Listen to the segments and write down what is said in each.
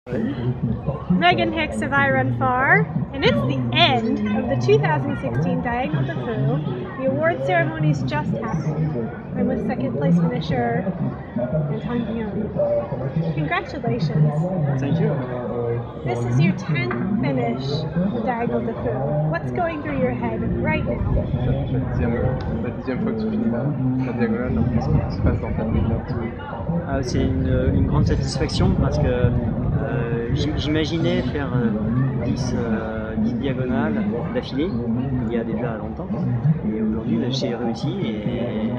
Megan Hicks of I Run Far, and it's the end of the 2016 Diagonal de Fou. The award ceremonies just happened. I'm with second place finisher Anton Guillaume. Congratulations. Thank you. This is your 10th finish of the Diagonal de Fou. What's going through your head right now? La dixième fois que tu finis la diagonale, donc qu'est-ce qui se passe dans ta tête? C'est une grande satisfaction parce que j'imaginais faire 10 diagonales d'affilée il y a déjà longtemps, et aujourd'hui j'ai réussi et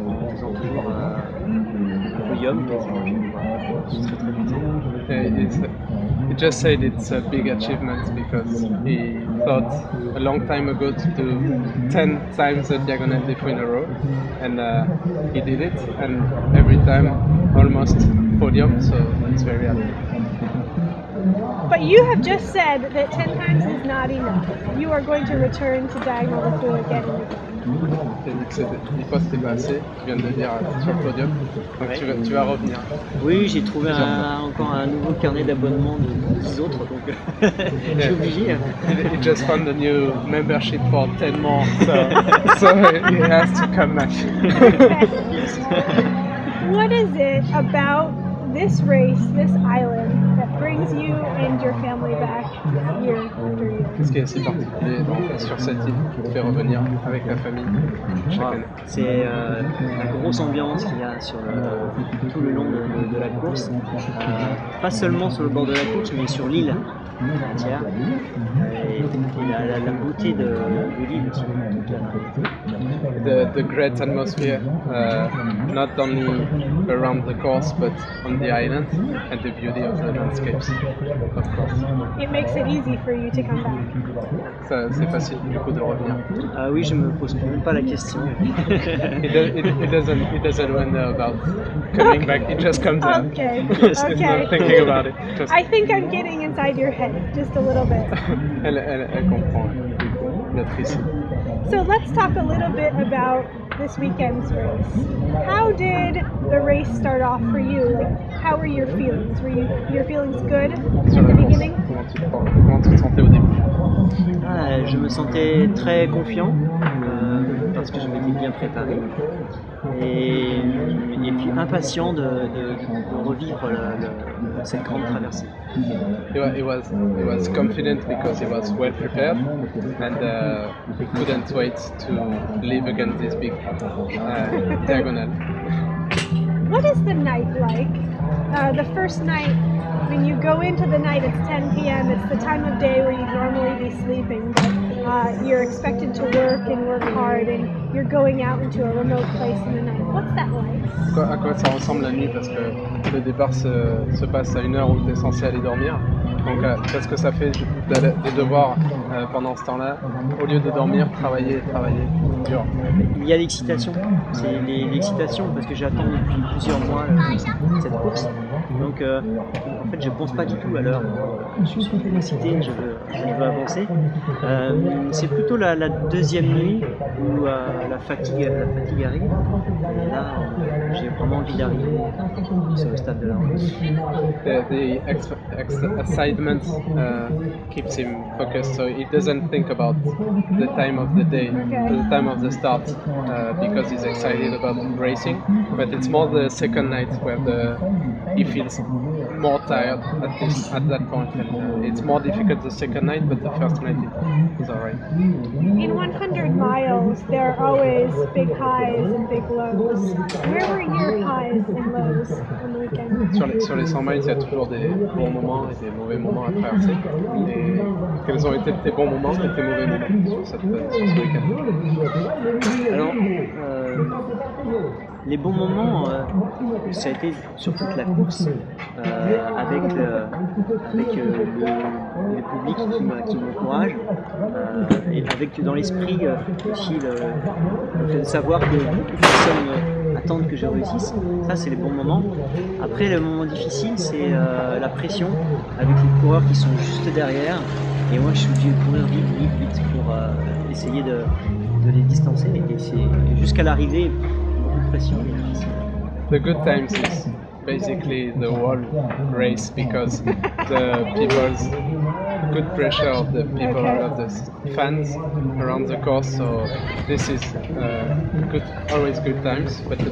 en faisant toujours un podium, je suis très content. He just said it's a big achievement because he thought a long time ago to do 10 times the diagonal de Fou in a row, and he did it, and every time almost podium, so it's very happy. But you have just said that 10 times is not enough. You are going to return to Diagonal de Fou again and again. Tu as dit que 10 fois c'était pas assez, tu viens de le dire sur le podium, donc Ouais. tu vas revenir. Oui, j'ai trouvé encore un nouveau carnet d'abonnement de 10 autres, donc je suis obligé. He just found a new membership for 10 more, so he has to come back. What is it about this race, this island, that brings you and your family back year after year? Qu'est-ce qui est si particulier sur cette île qui te fait revenir avec ta famille chaque année? C'est la grosse ambiance qu'il y a sur tout le long de la course, pas seulement sur le bord de la course, mais sur l'île entière, et la beauté de l'île aussi. The great atmosphere, not only around the course but on the island, and the beauty of the landscapes, of course. It makes it easy for you to come back. C'est facile du coup de revenir. Oui, je me pose même pas la question. He doesn't wonder about coming back. It just comes out. Okay, He's not thinking about it. Just I think I'm getting inside your head just a little bit. elle comprend d'être ici. So let's talk a little bit about this weekend's race. How did the race start off for you? Like, how were your feelings? Were your feelings good Sur in la the course, beginning? comment tu te sentais au début? Je me sentais très confiant parce que je m'étais bien préparé et puis impatient de revivre cette grande traversée. He was confident because he was well prepared, and he couldn't wait to live against this big diagonal. What is the night like? The first night, when you go into the night, it's 10 p.m. It's the time of day where you'd normally be sleeping, but you're expected to work hard, and you're going out into a remote place in the night. What's that like? À quoi ça ressemble la nuit? Parce que le départ se passe à une heure où tu es censé aller dormir. Donc qu'est-ce que ça fait de devoir pendant ce temps-là, au lieu de dormir, travailler dur? Il y a l'excitation, c'est l'excitation parce que j'attends depuis plusieurs mois cette course. Donc en fait je pense pas du tout à l'heure, je suis excité, je veux avancer. C'est plutôt la deuxième nuit où la fatigue arrive. Et là j'ai vraiment envie d'arriver sur le stade de la route. The excitement keeps him focused, so he doesn't think about the time of the day, the time of the start, because he's excited about racing. But it's more the second night where he feels more tired at that point. And it's more difficult the second night, but the first night is alright. In 100 miles, there are always big highs and big lows. Where were your highs and lows on the weekend? Sur les 100 miles, il y a toujours des bons moments et des mauvais moments à traverser. Et quels ont été tes bons moments et tes mauvais moments sur ce week-end? Alors, les bons moments, ça a été sur toute la course, avec le public qui m'encourage, et avec dans l'esprit aussi le fait de savoir que beaucoup de personnes attendent que je réussisse. Ça, c'est les bons moments. Après, le moment difficile, c'est la pression avec les coureurs qui sont juste derrière. Et moi, je suis obligé de courir vite pour essayer de les distancer. Et c'est jusqu'à l'arrivée, beaucoup de pression. The good times is basically the whole race because the people's good pressure of the people Okay. of the fans around the course. So this is good, always good times, but the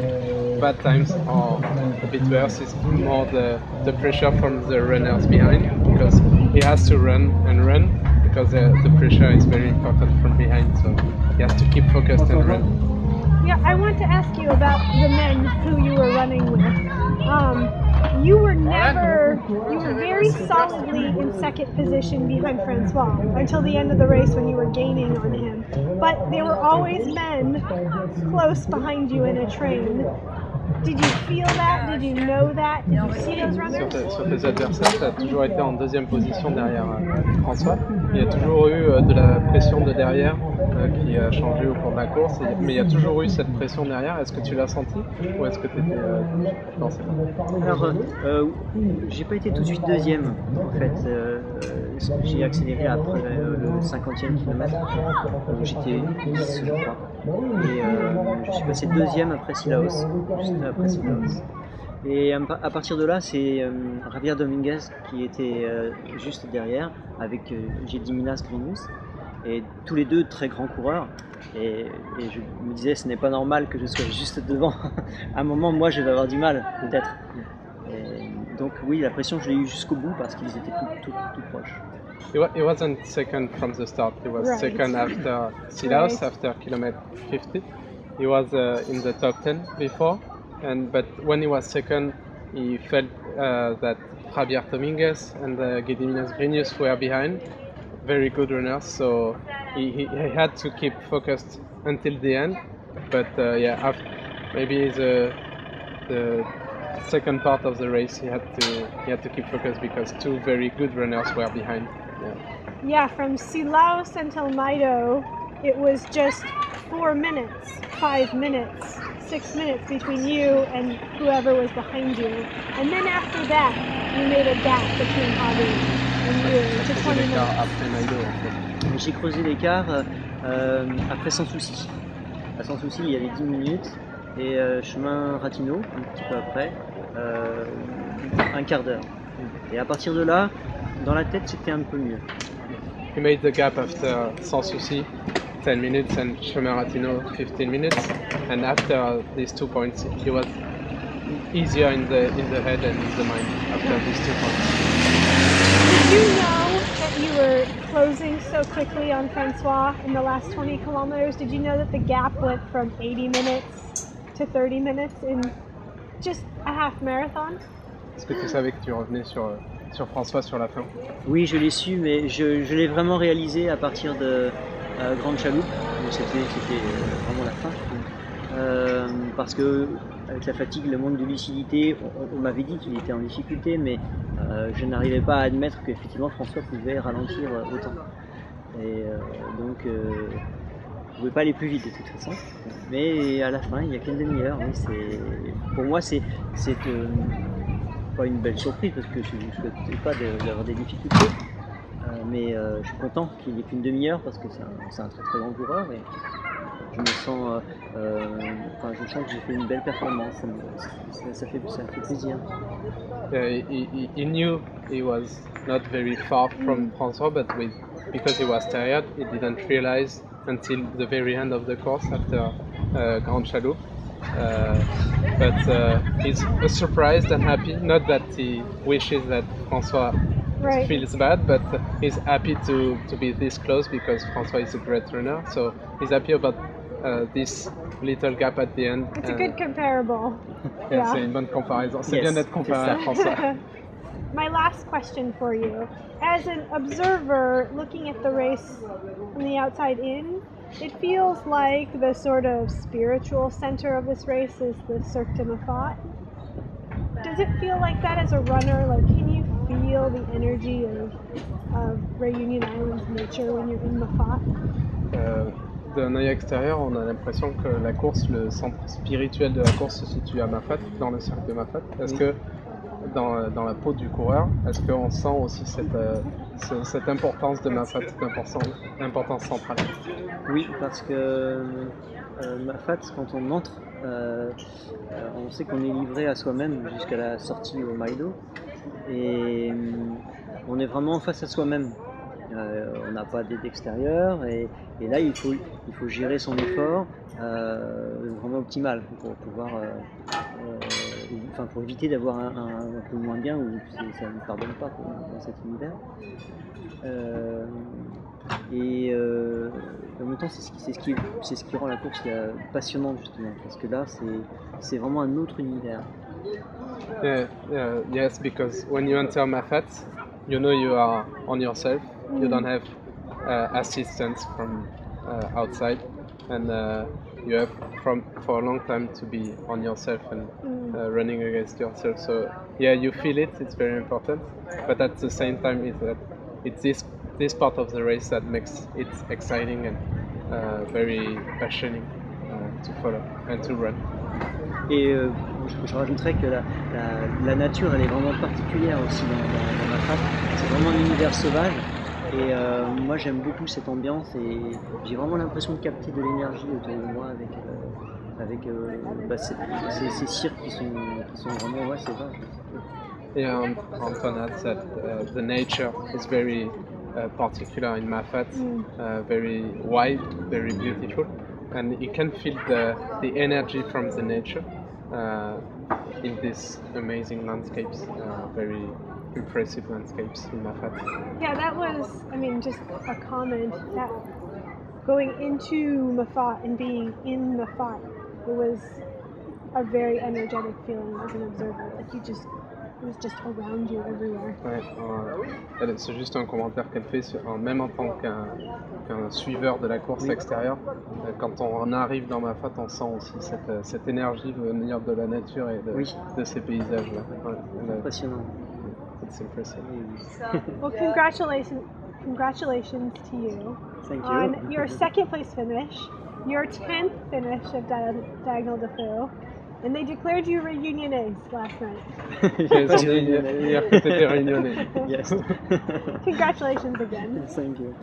bad times are a bit worse. It's more the pressure from the runners behind because he has to run and run because the pressure is very important from behind. So he has to keep focused and run. Yeah, I want to ask you about the men who you were running with. You were very solidly in second position behind Francois until the end of the race when you were gaining on him. But there were always men close behind you in a train. Did you feel that? Did you know that? Did you see those runners? Sur tes adversaires, tu as toujours été en deuxième position derrière François. Il y a toujours eu de la pression de derrière qui a changé au cours de la course, mais il y a toujours eu cette pression derrière. Est-ce que tu l'as senti ou est-ce que tu étais non, c'est pas. Alors, j'ai pas été tout de suite deuxième en fait. J'ai accéléré après le 50e kilomètre. J'étais 10 je crois. Et je suis passé deuxième après Silaos. Juste après Silaos. Et à partir de là, c'est Javier Dominguez qui était juste derrière avec Gilles Minas Grinus. Et tous les deux très grands coureurs. Et je me disais, ce n'est pas normal que je sois juste devant. À un moment, moi, je vais avoir du mal, peut-être. Et donc oui, la pression, je l'ai eu jusqu'au bout parce qu'ils étaient tout proches. He wasn't second from the start. He was Right. second after Silaos, Right. after kilometer 50. He was in the top 10 before, but when he was second, he felt that Javier Dominguez and Gediminas Grinius were behind. Very good runners, so he had to keep focused until the end. But maybe the second part of the race he had to keep focused because two very good runners were behind. Yeah, from Silaos until Maido, it was just 4 minutes, 5 minutes, 6 minutes between you and whoever was behind you. And then after that, you made a gap between Javi and you to 20 minutes. Après Naïdo, en fait. J'ai creusé l'écart après Sans Souci. À Sans Souci, il y avait 10 minutes. Et chemin Rattino, un petit peu après, un quart d'heure. Et à partir de là, dans la tête, c'était un peu mieux. He made the gap after Sans Souci, 10 minutes, and Chemin Rattino, 15 minutes. And after these 2 points, he was easier in the head and in the mind after these 2 points. Did you know that you were closing so quickly on Francois in the last 20 kilometers? Did you know that the gap went from 80 minutes to 30 minutes in just a half marathon? Est-ce que tu savais que tu revenais sur François sur la fin? Oui, je l'ai su, mais je l'ai vraiment réalisé à partir de Grande Chaloupe, où c'était vraiment la fin. Parce que avec la fatigue, le manque de lucidité, on m'avait dit qu'il était en difficulté, mais je n'arrivais pas à admettre qu'effectivement François pouvait ralentir autant. Et donc je ne pouvais pas aller plus vite de toute façon. Mais à la fin, il n'y a qu'une demi-heure. Oui, pour moi, c'est pas une belle surprise parce que je ne souhaitais pas d'avoir des difficultés. Mais je suis content qu'il n'y ait qu'une demi-heure parce que c'est un très très grand coureur et je me sens, je sens que j'ai fait une belle performance. Ça fait plaisir. He knew he was not very far from François, but because he was tired, he didn't realize until the very end of the course after Grande Chaloupe. But he's surprised and happy. Not that he wishes that François Right. feels bad, but he's happy to be this close because François is a great runner. So he's happy about this little gap at the end. It's a good comparable. Yeah, c'est une bonne comparaison. C'est bien d'être comparé à François. My last question for you. As an observer looking at the race from the outside in, it feels like the sort of spiritual center of this race is the Cirque de Mafat. Does it feel like that as a runner? Like, can you feel the energy of Reunion Island's nature when you're in Mafat? D'un œil extérieur, on a l'impression que la course, le centre spirituel de la course se situe à Mafat, dans le cercle de Mafat. Est-ce que dans la peau du coureur, est-ce qu'on sent aussi cette importance de Mafat, cette importance centrale? Oui, parce que Mafat, quand on entre on sait qu'on est livré à soi-même jusqu'à la sortie au Maïdo. Et on est vraiment face à soi-même. On n'a pas d'aide extérieure et là il faut gérer son effort vraiment optimal pour pouvoir pour éviter d'avoir un peu moins bien ou ça ne pardonne pas quoi, dans cet univers. En même temps c'est ce qui rend la course passionnante justement parce que là c'est vraiment un autre univers. Yes, because when you enter Mafat, you know you are on yourself. You don't have assistance from outside, and you have for a long time to be on yourself and running against yourself. So yeah, you feel it. It's very important, but at the same time, it's this part of the race that makes it exciting and very passionate to follow and to run. Et je rajouterais que la nature elle est vraiment particulière aussi dans Mafat. C'est vraiment un univers sauvage et moi j'aime beaucoup cette ambiance et j'ai vraiment l'impression de capter de l'énergie autour de moi avec ces cirques qui sont vraiment sauvages. Yeah, Anton had said the nature is very particular in Mafat, very wide, very beautiful, and you can feel the energy from the nature in these amazing landscapes, very impressive landscapes in Mafat. Yeah, that was, I mean, just a comment that going into Mafat and being in Mafat, it was a very energetic feeling as an observer. Like it was just around you everywhere. Ouais, c'est juste un commentaire qu'elle fait, même en tant qu'un suiveur de la course extérieure. Quand on arrive dans Mafat, on sent aussi cette énergie venir de la nature et de ces paysages-là. C'est impressionnant. It's impressive. Well, congratulations to you. Thank you. On your second place finish, your 10th finish of Diagonal de Feu, and they declared you Réunionnais last night. Ils ont dit hier que tu étais réunionnais. Yes. Congratulations again. Thank you.